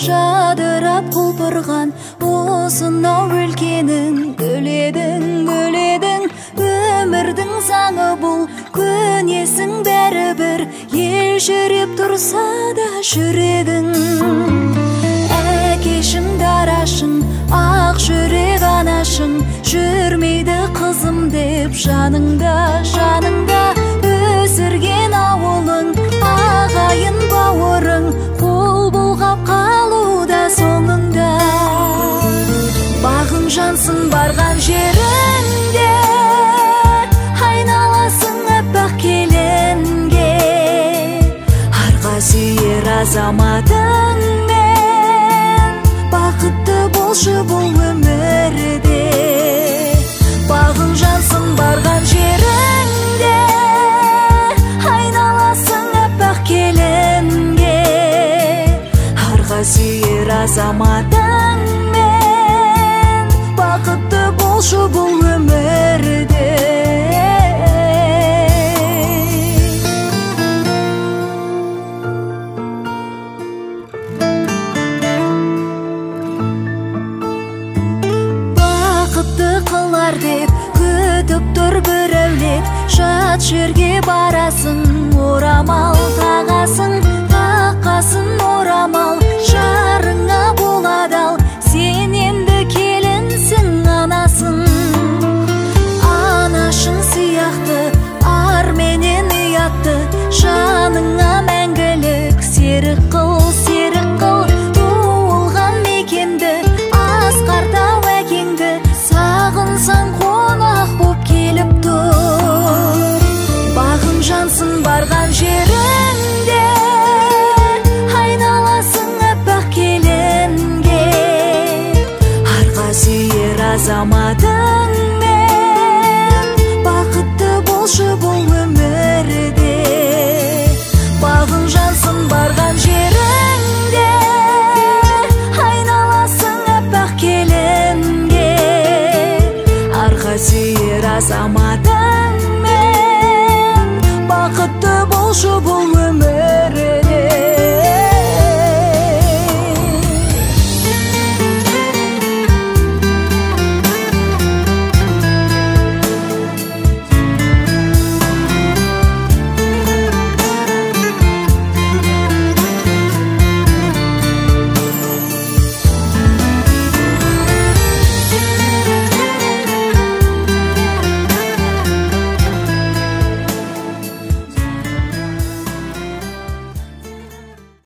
жадырап құлпырған осынау өлкенің бөледің өмірдің заңы бұл көнесің бәрібір ел жүріп тұрса да жүрегің әкешің дарашың ақ жүрек анашың жүрмейді қызым деп жаныңда өсірген ауылың ағайын бауырың қол бұлғап қалуда соңыңда бағың жансын барған жеріңде айналасың аппақ келінге арқа сүйер азаматыңмен бақытты болшы бұл өмірде бағың жансын барған жеріңде айналасың аппақ келінге арқа сүйер азаматыңмен бақытты болшы бұл өмірде бақытты қылар деп күтіп тұр бір әулет жат жерге барасың орамал тағасың таққасын орамал